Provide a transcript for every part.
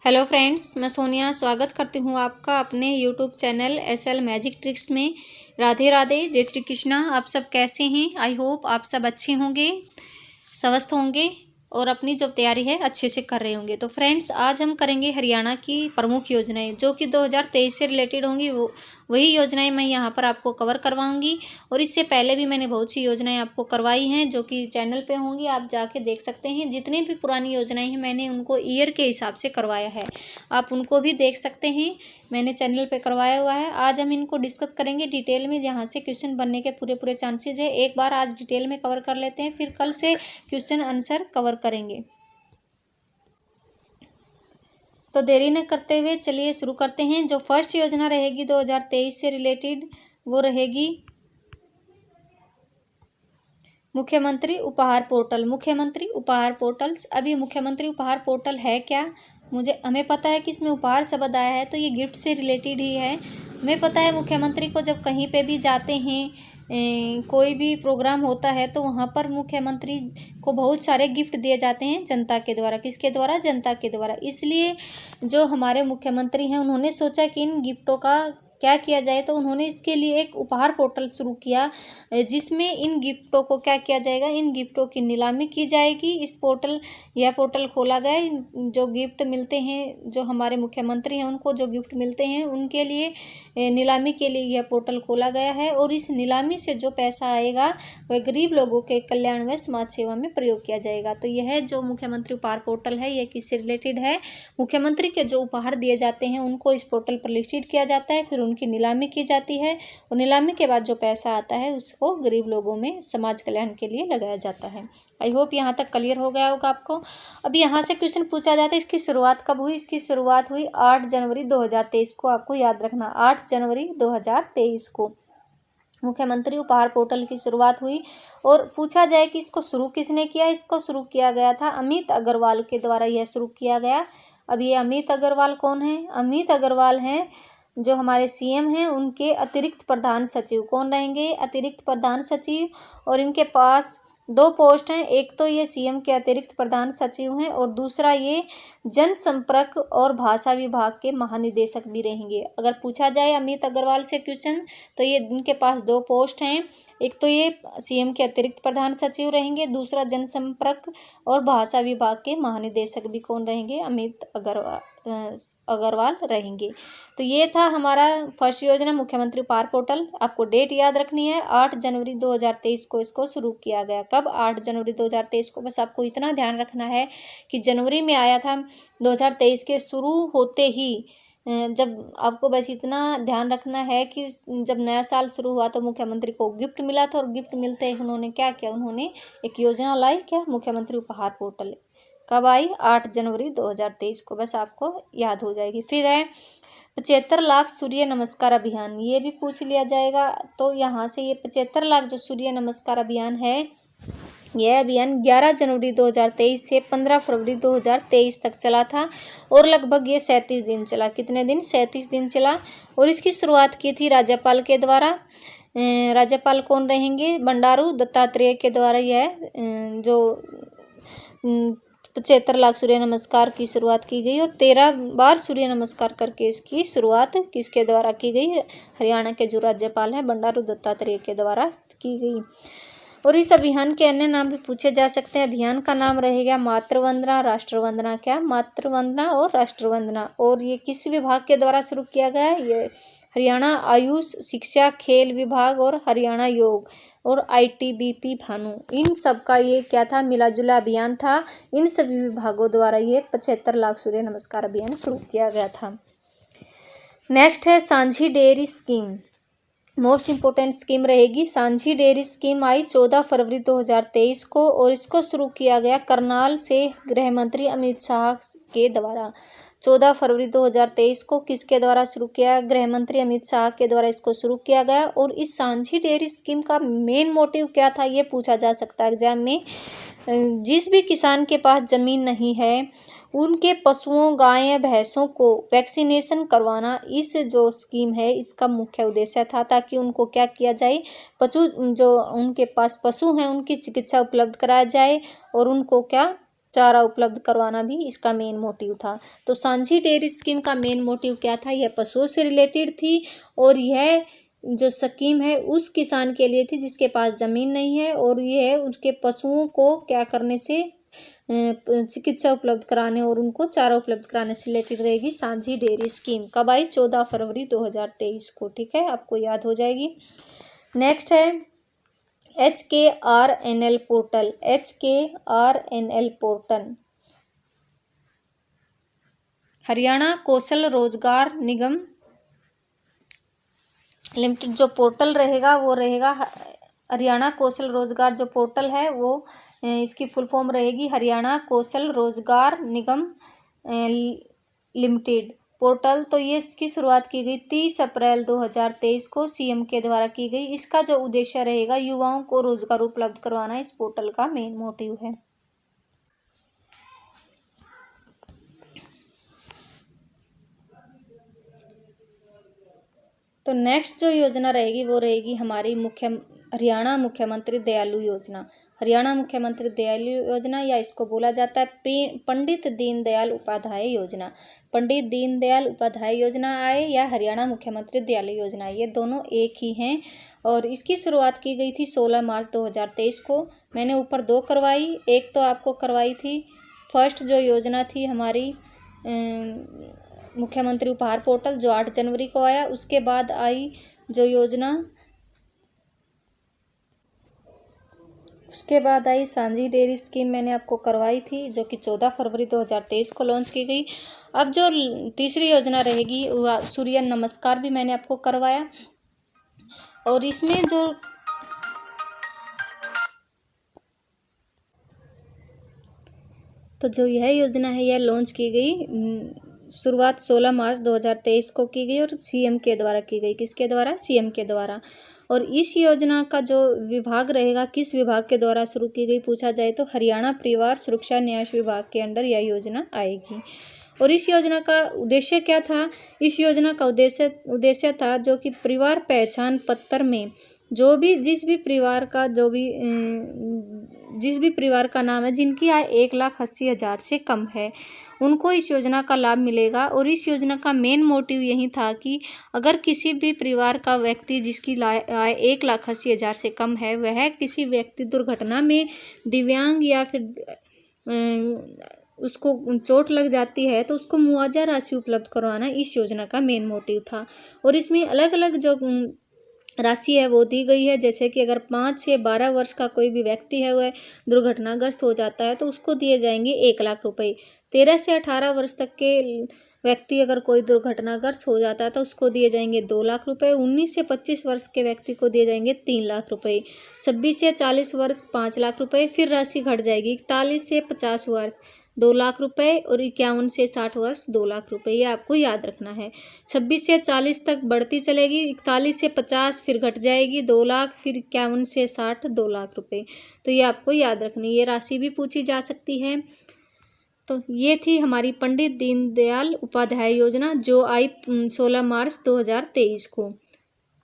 Hello friends, मैं सोनिया स्वागत करती हूँ आपका अपने YouTube channel SL magic tricks में। राधे राधे, जय श्री कृष्णा। आप सब कैसे हैं? आई होप आप सब अच्छे होंगे, स्वस्थ होंगे और अपनी जो तैयारी है अच्छे से कर रहे होंगे। तो फ्रेंड्स, आज हम करेंगे हरियाणा की प्रमुख योजनाएं जो कि 2023 से रिलेटेड होंगी। वही योजनाएं मैं यहाँ पर आपको कवर करवाऊंगी। और इससे पहले भी मैंने बहुत सी योजनाएं आपको करवाई हैं जो कि चैनल पे होंगी, आप जाके देख सकते हैं। जितनी भी पुरानी योजनाएं हैं मैंने उनको ईयर के हिसाब से करवाया है, आप उनको भी देख सकते हैं, मैंने चैनल पे करवाया हुआ है। आज हम इनको डिस्कस करेंगे डिटेल में, जहाँ से क्वेश्चन बनने के पूरे चांसेस है। एक बार आज डिटेल में कवर कर लेते हैं, फिर कल से क्वेश्चन आंसर कवर करेंगे। तो देरी न करते हुए चलिए शुरू करते हैं। जो फर्स्ट योजना रहेगी 2023 से रिलेटेड, वो रहेगी मुख्यमंत्री उपहार पोर्टल। मुख्यमंत्री उपहार पोर्टल्स। अभी मुख्यमंत्री उपहार पोर्टल है क्या? हमें पता है कि इसमें उपहार शब्द आया है तो ये गिफ्ट से रिलेटेड ही है। हमें पता है मुख्यमंत्री को जब कहीं पे भी जाते हैं, कोई भी प्रोग्राम होता है तो वहाँ पर मुख्यमंत्री को बहुत सारे गिफ्ट दिए जाते हैं जनता के द्वारा। किसके द्वारा? जनता के द्वारा। इसलिए जो हमारे मुख्यमंत्री हैं उन्होंने सोचा कि इन गिफ्टों का क्या किया जाए, तो उन्होंने इसके लिए एक उपहार पोर्टल शुरू किया, जिसमें इन गिफ्टों को क्या किया जाएगा, इन गिफ्टों की नीलामी की जाएगी। यह पोर्टल खोला गया है। जो गिफ्ट मिलते हैं, जो हमारे मुख्यमंत्री हैं उनको जो गिफ्ट मिलते हैं उनके लिए नीलामी के लिए यह पोर्टल खोला गया है। और इस नीलामी से जो पैसा आएगा वह गरीब लोगों के कल्याण व समाज सेवा में प्रयोग किया जाएगा। तो यह जो मुख्यमंत्री उपहार पोर्टल है यह किससे रिलेटेड है? मुख्यमंत्री के जो उपहार दिए जाते हैं उनको इस पोर्टल पर लिस्टेड किया जाता है, फिर उनकी नीलामी की जाती है और नीलामी के बाद जो पैसा आता है उसको गरीब लोगों में समाज कल्याण के लिए लगाया जाता है। आई होप यहाँ तक क्लियर हो गया होगा आपको। अब यहाँ से क्वेश्चन पूछा जाता है इसकी शुरुआत कब हुई? इसकी शुरुआत हुई 8 जनवरी 2023 को। आपको याद रखना, 8 जनवरी 2023 को मुख्यमंत्री उपहार पोर्टल की शुरुआत हुई। और पूछा जाए कि इसको शुरू किसने किया? इसको शुरू किया गया था अमित अग्रवाल के द्वारा, यह शुरू किया गया। अब ये अमित अग्रवाल कौन है? अमित अग्रवाल हैं जो हमारे सीएम हैं, उनके अतिरिक्त प्रधान सचिव। कौन रहेंगे? अतिरिक्त प्रधान सचिव। और इनके पास 2 पोस्ट हैं, एक तो ये सीएम के अतिरिक्त प्रधान सचिव हैं और दूसरा ये जनसंपर्क और भाषा विभाग के महानिदेशक भी रहेंगे। अगर पूछा जाए अमित अग्रवाल से क्वेश्चन तो ये इनके पास 2 पोस्ट हैं, एक तो ये सीएम के अतिरिक्त प्रधान सचिव रहेंगे, दूसरा जनसंपर्क और भाषा विभाग के महानिदेशक भी कौन रहेंगे? अमित अग्रवाल रहेंगे। तो ये था हमारा फर्स्ट योजना मुख्यमंत्री उपहार पोर्टल। आपको डेट याद रखनी है, 8 जनवरी 2023 को इसको शुरू किया गया। कब? 8 जनवरी 2023 को। बस आपको इतना ध्यान रखना है कि जनवरी में आया था, 2023 के शुरू होते ही। जब आपको बस इतना ध्यान रखना है कि जब नया साल शुरू हुआ तो मुख्यमंत्री को गिफ्ट मिला था और गिफ्ट मिलते ही उन्होंने क्या किया? उन्होंने एक योजना लाई, क्या? मुख्यमंत्री उपहार पोर्टल। कब आई? 8 जनवरी 2023 को। बस आपको याद हो जाएगी। फिर है 75 लाख सूर्य नमस्कार अभियान, ये भी पूछ लिया जाएगा। तो यहाँ से ये 75 लाख जो सूर्य नमस्कार अभियान है, यह अभियान 11 जनवरी 2023 से 15 फरवरी 2023 तक चला था और लगभग ये 37 दिन चला। कितने दिन? 37 दिन चला। और इसकी शुरुआत की थी राज्यपाल के द्वारा। राज्यपाल कौन रहेंगे? बंडारू दत्तात्रेय के द्वारा यह जो 75 लाख सूर्य नमस्कार की शुरुआत की गई। और 13 बार सूर्य नमस्कार करके इसकी शुरुआत किसके द्वारा की गई? हरियाणा के जो राज्यपाल हैं बंडारू दत्तात्रेय के द्वारा की गई। और इस अभियान के अन्य नाम भी पूछे जा सकते हैं। अभियान का नाम रहेगा मातृवंदना, राष्ट्रवंदना। क्या? मातृवंदना और राष्ट्रवंदना। और ये किस विभाग के द्वारा शुरू किया गया है? ये हरियाणा आयुष शिक्षा खेल विभाग और हरियाणा योग और आईटीबीपी भानु, इन सब का ये क्या था? मिला जुला अभियान था। इन सभी विभागों द्वारा ये 75 लाख सूर्य नमस्कार अभियान शुरू किया गया था। नेक्स्ट है सांझी dairy scheme. Most important scheme रहेगी। सांझी डेयरी स्कीम आई 14 फरवरी 2023 को और इसको शुरू किया गया करनाल से गृह मंत्री अमित शाह के द्वारा। 14 फरवरी 2023 को किसके द्वारा शुरू किया? गृह मंत्री अमित शाह के द्वारा इसको शुरू किया गया। और इस सांझी डेयरी स्कीम का मेन मोटिव क्या था, ये पूछा जा सकता है एग्जाम में। जिस भी किसान के पास ज़मीन नहीं है उनके पशुओं, गाय भैंसों को वैक्सीनेशन करवाना, इस जो स्कीम है इसका मुख्य उद्देश्य था, ताकि उनको क्या किया जाए, जो उनके पास पशु हैं उनकी चिकित्सा उपलब्ध कराया जाए और उनको क्या चारा उपलब्ध करवाना भी इसका मेन मोटिव था। तो सांझी डेयरी स्कीम का मेन मोटिव क्या था? यह पशुओं से रिलेटेड थी और यह जो स्कीम है उस किसान के लिए थी जिसके पास ज़मीन नहीं है, और यह उसके पशुओं को क्या करने से चिकित्सा उपलब्ध कराने और उनको चारा उपलब्ध कराने से रिलेटेड रहेगी सांझी डेयरी स्कीम। कब आई? 14 फरवरी 2023 को। ठीक है, आपको याद हो जाएगी। नेक्स्ट है HKRNL portal. HKRNL portal Haryana Kaushal Rozgar Nigam limited जो पोर्टल रहेगा वो रहेगा हरियाणा कौशल रोजगार। जो पोर्टल है वो इसकी फुल फॉर्म रहेगी हरियाणा कौशल रोजगार निगम लिमिटेड पोर्टल। तो ये इसकी शुरुआत की गई 30 अप्रैल 2023 को सीएम के द्वारा की गई। इसका जो उद्देश्य रहेगा युवाओं को रोजगार उपलब्ध करवाना इस पोर्टल का मेन मोटिव है। तो नेक्स्ट जो योजना रहेगी वो रहेगी हमारी हरियाणा मुख्यमंत्री दयालु योजना। हरियाणा मुख्यमंत्री दयालु योजना, या इसको बोला जाता है पंडित दीनदयाल उपाध्याय योजना। पंडित दीनदयाल उपाध्याय योजना आए या हरियाणा मुख्यमंत्री दयालु योजना, ये दोनों एक ही हैं। और इसकी शुरुआत की गई थी 16 मार्च 2023 को। मैंने ऊपर 2 करवाई, एक तो आपको करवाई थी फर्स्ट जो योजना थी हमारी मुख्यमंत्री उपहार पोर्टल जो 8 जनवरी को आया। उसके बाद आई जो योजना, उसके बाद आई सांझी डेयरी स्कीम, मैंने आपको करवाई थी जो कि 14 फरवरी 2023 को लॉन्च की गई। अब जो तीसरी योजना रहेगी सूर्य नमस्कार भी मैंने आपको करवाया। और इसमें जो यह योजना है यह लॉन्च की गई, शुरुआत 16 मार्च 2023 को की गई और सीएम के द्वारा की गई। किसके द्वारा? सीएम के द्वारा। और इस योजना का जो विभाग रहेगा, किस विभाग के द्वारा शुरू की गई पूछा जाए तो हरियाणा परिवार सुरक्षा न्यास विभाग के अंडर यह योजना आएगी। और इस योजना का उद्देश्य क्या था? इस योजना का उद्देश्य था जो कि परिवार पहचान पत्र में जिस भी परिवार का नाम है जिनकी आय 1,80,000 से कम है उनको इस योजना का लाभ मिलेगा। और इस योजना का मेन मोटिव यही था कि अगर किसी भी परिवार का व्यक्ति जिसकी आय 1,80,000 से कम है, वह किसी व्यक्ति दुर्घटना में दिव्यांग या फिर उसको चोट लग जाती है तो उसको मुआवजा राशि उपलब्ध करवाना इस योजना का मेन मोटिव था। और इसमें अलग अलग जो राशि है वो दी गई है, जैसे कि अगर 5 से 12 वर्ष का कोई भी व्यक्ति है वह दुर्घटनाग्रस्त हो जाता है तो उसको दिए जाएंगे 1,00,000 रुपये। 13 से 18 वर्ष तक के व्यक्ति अगर कोई दुर्घटनाग्रस्त हो जाता है तो उसको दिए जाएंगे 2,00,000 रुपये। 19 से 25 वर्ष के व्यक्ति को दिए जाएंगे 3,00,000 रुपये। 26 से 40 वर्ष 5,00,000 रुपये। फिर राशि घट जाएगी 41 से 50 वर्ष 2,00,000 रुपये और 51 से 60 वर्ष 2,00,000 रुपये। ये आपको याद रखना है। 26 से 40 तक बढ़ती चलेगी, 41 से 50 फिर घट जाएगी 2,00,000, फिर 51 से 60 2,00,000 रुपये। तो ये आपको याद रखनी, ये राशि भी पूछी जा सकती है। तो ये थी हमारी पंडित दीनदयाल उपाध्याय योजना जो आई 16 मार्च 2023 को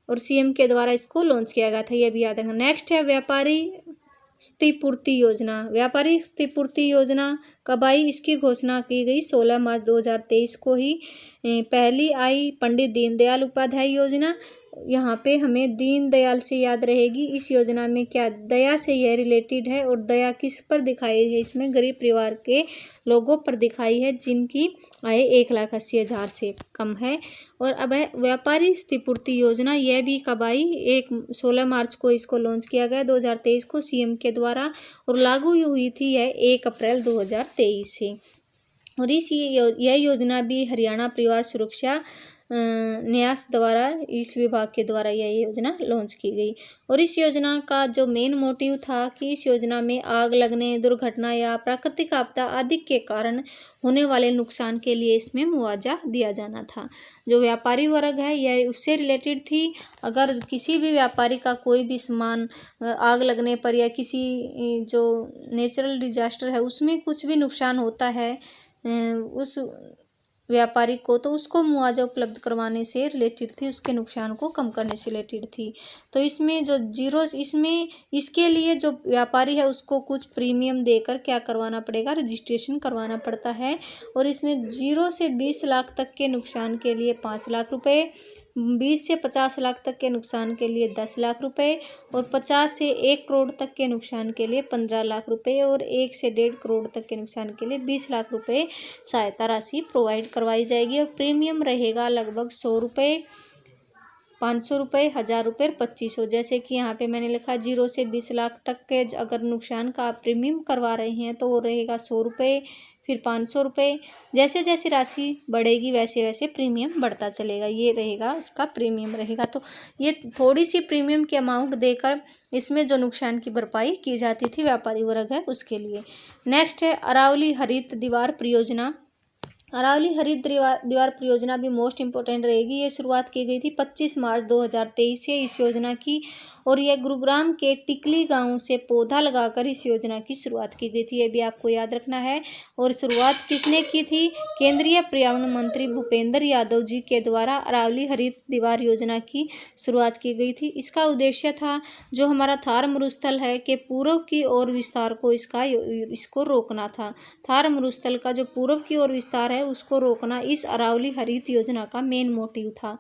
और सीएम के द्वारा इसको लॉन्च किया गया था, ये भी याद रखना। नेक्स्ट है व्यापारी क्षतिपूर्ति योजना। व्यापारी क्षतिपूर्ति योजना कब आई? इसकी घोषणा की गई 16 मार्च 2023 को ही। पहली आई पंडित दीनदयाल उपाध्याय योजना। यहाँ पे हमें दीनदयाल से याद रहेगी। इस योजना में क्या दया से यह रिलेटेड है और दया किस पर दिखाई है? इसमें गरीब परिवार के लोगों पर दिखाई है जिनकी आय 1,80,000 से कम है। और अब है व्यापारी क्षतिपूर्ति योजना। यह भी कब आई? 16 मार्च को इसको लॉन्च किया गया 2023 को सीएम के द्वारा और लागू हुई थी यह 1 अप्रैल 2023 से। और यह योजना भी हरियाणा परिवार सुरक्षा न्यास द्वारा इस विभाग के द्वारा यह योजना लॉन्च की गई। और इस योजना का जो मेन मोटिव था कि इस योजना में आग लगने, दुर्घटना या प्राकृतिक आपदा आदि के कारण होने वाले नुकसान के लिए इसमें मुआवजा दिया जाना था। जो व्यापारी वर्ग है यह उससे रिलेटेड थी। अगर किसी भी व्यापारी का कोई भी सामान आग लगने पर या किसी जो नेचुरल डिजास्टर है उसमें कुछ भी नुकसान होता है, व्यापारी को, तो उसको मुआवजा उपलब्ध करवाने से रिलेटेड थी, उसके नुकसान को कम करने से रिलेटेड थी। तो इसमें जो जीरो, इसमें इसके लिए जो व्यापारी है उसको कुछ प्रीमियम देकर क्या करवाना पड़ेगा, रजिस्ट्रेशन करवाना पड़ता है। और इसमें 0 से 20 लाख तक के नुकसान के लिए 5 लाख रुपए, 20 से 50 लाख तक के नुकसान के लिए 10 लाख रुपए, और 50 से 1 करोड़ तक के नुकसान के लिए 15 लाख रुपए, और 1 से 1.5 करोड़ तक के नुकसान के लिए 20 लाख रुपए सहायता राशि प्रोवाइड करवाई जाएगी। और प्रीमियम रहेगा लगभग 100 रुपये, 500 रुपये, 1000 रुपये, 2500। जैसे कि यहाँ पे मैंने लिखा 0 से 20 लाख तक के अगर नुकसान का आप प्रीमियम करवा रहे हैं तो वो रहेगा 100 रुपये, फिर 500 रुपये। जैसे जैसे राशि बढ़ेगी वैसे वैसे प्रीमियम बढ़ता चलेगा, ये रहेगा उसका प्रीमियम रहेगा। तो ये थोड़ी सी प्रीमियम की अमाउंट देकर इसमें जो नुकसान की भरपाई की जाती थी व्यापारी वर्ग है उसके लिए। नेक्स्ट है अरावली हरित दीवार परियोजना। अरावली हरित दीवार परियोजना भी मोस्ट इम्पोर्टेंट रहेगी। ये शुरुआत की गई थी 25 मार्च 2023 से इस योजना की, और यह गुरुग्राम के टिकली गांव से पौधा लगाकर इस योजना की शुरुआत की गई थी, ये भी आपको याद रखना है। और शुरुआत किसने की थी, केंद्रीय पर्यावरण मंत्री भूपेंद्र यादव जी के द्वारा अरावली हरित दीवार योजना की शुरुआत की गई थी। इसका उद्देश्य था जो हमारा थार मरुस्थल है के पूर्व की ओर विस्तार को इसको रोकना था। थार मरुस्थल का जो पूर्व की ओर विस्तार है उसको रोकना इस अरावली हरित योजना का मेन मोटिव था।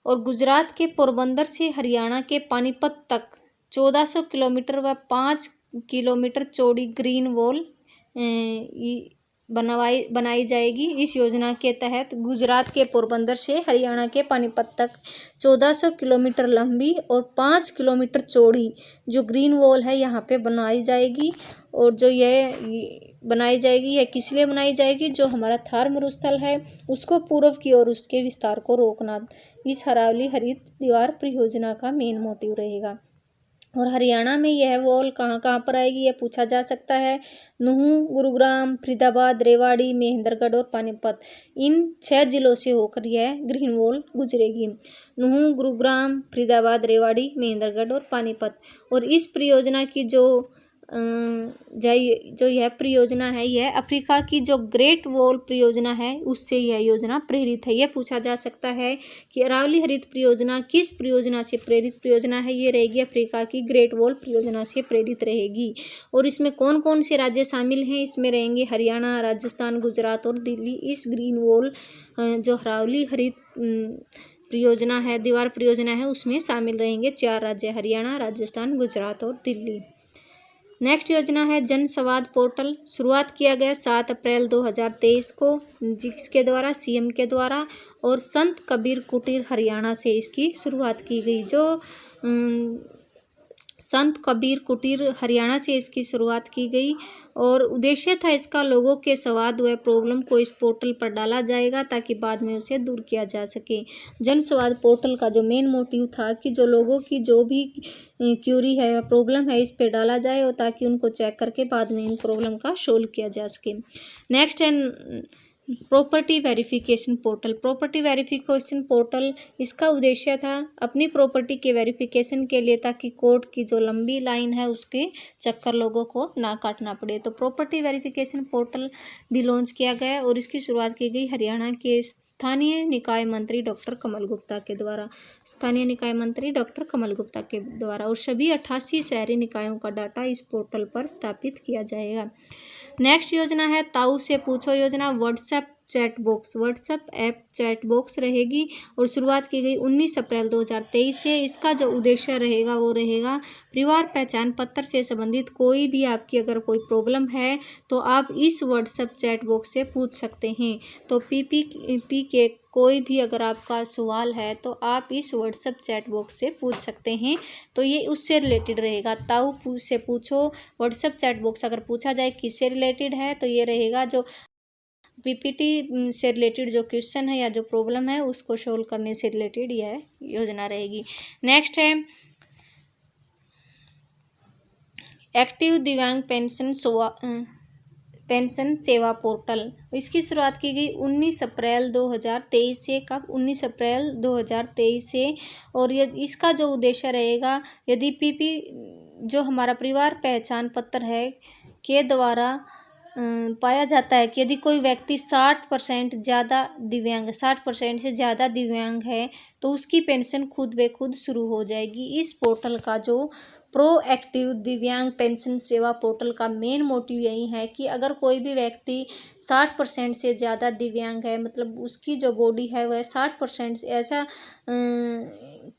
और गुजरात के पोरबंदर से हरियाणा के पानीपत तक 1400 किलोमीटर व 5 किलोमीटर चौड़ी ग्रीन वॉल बनाई जाएगी। इस योजना के तहत गुजरात के पोरबंदर से हरियाणा के पानीपत तक 1400 किलोमीटर लंबी और 5 किलोमीटर चौड़ी जो ग्रीन वॉल है यहाँ पे बनाई जाएगी। और जो यह बनाई जाएगी, यह किस लिए बनाई जाएगी, जो हमारा थार मरुस्थल है उसको पूर्व की ओर उसके विस्तार को रोकना इस अरावली हरित दीवार परियोजना का मेन मोटिव रहेगा। और हरियाणा में यह वॉल कहाँ कहाँ पर आएगी, यह पूछा जा सकता है। नूहू, गुरुग्राम, फरीदाबाद, रेवाड़ी, महेंद्रगढ़ और पानीपत, इन 6 जिलों से होकर यह ग्रीन वॉल गुजरेगी। नूहू, गुरुग्राम, फरीदाबाद, रेवाड़ी, महेंद्रगढ़ और पानीपत। और इस परियोजना की जो यह परियोजना है यह अफ्रीका की जो ग्रेट वॉल परियोजना है उससे यह योजना प्रेरित है। यह पूछा जा सकता है कि अरावली हरित परियोजना किस परियोजना से प्रेरित परियोजना है, ये रहेगी अफ्रीका की ग्रेट वॉल परियोजना से प्रेरित रहेगी। और इसमें कौन कौन से राज्य शामिल हैं, इसमें रहेंगे हरियाणा, राजस्थान, गुजरात और दिल्ली। इस ग्रीन वॉल जो अरावली हरित परियोजना है, दीवार परियोजना है, उसमें शामिल रहेंगे 4 राज्य, हरियाणा, राजस्थान, गुजरात और दिल्ली। नेक्स्ट योजना है जन संवाद पोर्टल। शुरुआत किया गया 7 अप्रैल 2023 को, जिसके द्वारा सीएम के द्वारा और संत कबीर कुटीर हरियाणा से इसकी शुरुआत की गई। जो संत कबीर कुटीर हरियाणा से इसकी शुरुआत की गई और उद्देश्य था इसका लोगों के संवाद व प्रॉब्लम को इस पोर्टल पर डाला जाएगा ताकि बाद में उसे दूर किया जा सके। जन संवाद पोर्टल का जो मेन मोटिव था कि जो लोगों की जो भी क्यूरी है, प्रॉब्लम है, इस पर डाला जाए और ताकि उनको चेक करके बाद में इन प्रॉब्लम का सोल्व किया जा सके। नेक्स्ट है property verification portal. Property verification portal, इसका उद्देश्य था अपनी प्रॉपर्टी के वेरिफिकेशन के लिए ताकि कोर्ट की जो लंबी लाइन है उसके चक्कर लोगों को ना काटना पड़े। तो प्रॉपर्टी वेरिफिकेशन पोर्टल भी लॉन्च किया गया और इसकी शुरुआत की गई हरियाणा के स्थानीय निकाय मंत्री डॉक्टर कमल गुप्ता के द्वारा। स्थानीय निकाय मंत्री डॉक्टर कमल गुप्ता के द्वारा। और सभी 88 शहरी निकायों का डाटा इस पोर्टल पर स्थापित किया जाएगा। नेक्स्ट योजना है ताऊ से पूछो योजना। WhatsApp chat box, WhatsApp app chat box रहेगी और शुरुआत की गई 19 अप्रैल 2023 से। इसका जो उद्देश्य रहेगा वो रहेगा परिवार पहचान पत्र से संबंधित कोई भी आपकी अगर कोई प्रॉब्लम है तो आप इस व्हाट्सएप चैट बॉक्स से पूछ सकते हैं। तो पीपीपी के कोई भी अगर आपका सवाल है तो आप इस व्हाट्सएप चैट बॉक्स से पूछ सकते हैं। तो ये उससे रिलेटेड रहेगा। ताऊ से पूछो व्हाट्सएप चैट बॉक्स अगर पूछा जाए किससे रिलेटेड है तो ये रहेगा जो पीपीटी से रिलेटेड जो क्वेश्चन है या जो प्रॉब्लम है उसको सोल्व करने से रिलेटेड यह योजना रहेगी। नेक्स्ट है एक्टिव दिव्यांग पेंशन सेवा पोर्टल। इसकी शुरुआत की गई 19 अप्रैल 2023 से। कब? 19 अप्रैल 2023 से। और इसका जो उद्देश्य रहेगा यदि पीपी जो हमारा परिवार पहचान पत्र है के द्वारा पाया जाता है कि यदि कोई व्यक्ति 60% से ज़्यादा दिव्यांग है तो उसकी पेंशन खुद ब खुद शुरू हो जाएगी। इस पोर्टल का जो प्रोएक्टिव दिव्यांग पेंशन सेवा पोर्टल का मेन मोटिव यही है कि अगर कोई भी व्यक्ति 60% से ज़्यादा दिव्यांग है, मतलब उसकी जो बॉडी है वह 60% से ऐसा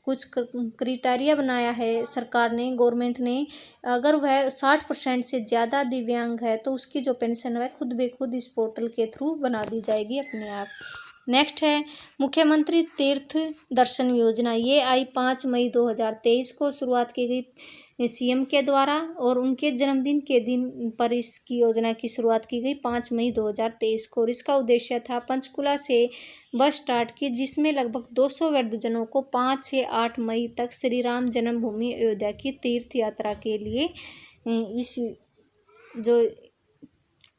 कुछ क्राइटेरिया बनाया है सरकार ने, गवर्नमेंट ने, अगर वह 60% से ज़्यादा दिव्यांग है तो उसकी जो पेंशन है खुद ब खुद इस पोर्टल के थ्रू बना दी जाएगी अपने आप। नेक्स्ट है मुख्यमंत्री तीर्थ दर्शन योजना। ये आई 5 मई 2023 को शुरुआत की गई सीएम के द्वारा और उनके जन्मदिन के दिन पर इसकी योजना की शुरुआत की गई 5 मई 2023 को। और इसका उद्देश्य था पंचकुला से बस स्टार्ट की, जिसमें लगभग 200 वृद्धजनों को 5 से 8 मई तक श्री राम जन्मभूमि अयोध्या की तीर्थ यात्रा के लिए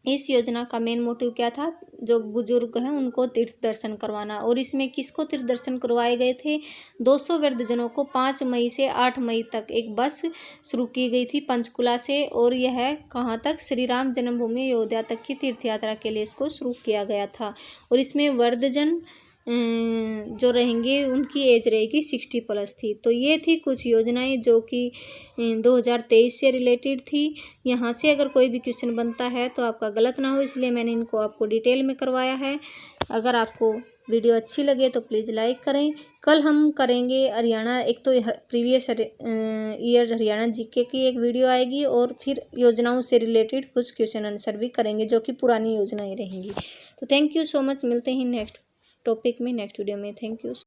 इस योजना का मेन मोटिव क्या था, जो बुजुर्ग हैं उनको तीर्थ दर्शन करवाना। और इसमें किसको तीर्थ दर्शन करवाए गए थे, 200 वृद्धजनों को 5 मई से 8 मई तक एक बस शुरू की गई थी पंचकुला से, और यह कहाँ तक, श्री राम जन्मभूमि अयोध्या तक की तीर्थ यात्रा के लिए इसको शुरू किया गया था। और इसमें वृद्धजन जो रहेंगे उनकी एज रहेगी 60+ थी। तो ये थी कुछ योजनाएं जो कि 2023 से रिलेटेड थी। यहाँ से अगर कोई भी क्वेश्चन बनता है तो आपका गलत ना हो, इसलिए मैंने इनको आपको डिटेल में करवाया है। अगर आपको वीडियो अच्छी लगे तो प्लीज़ लाइक करें। कल हम करेंगे हरियाणा, एक तो प्रीवियस ईयर हरियाणा जीके की एक वीडियो आएगी और फिर योजनाओं से रिलेटेड कुछ क्वेश्चन आंसर भी करेंगे जो कि पुरानी योजनाएं रहेंगी। तो थैंक यू सो मच, मिलते हैं नेक्स्ट टॉपिक में, नेक्स्ट वीडियो में। Thank you.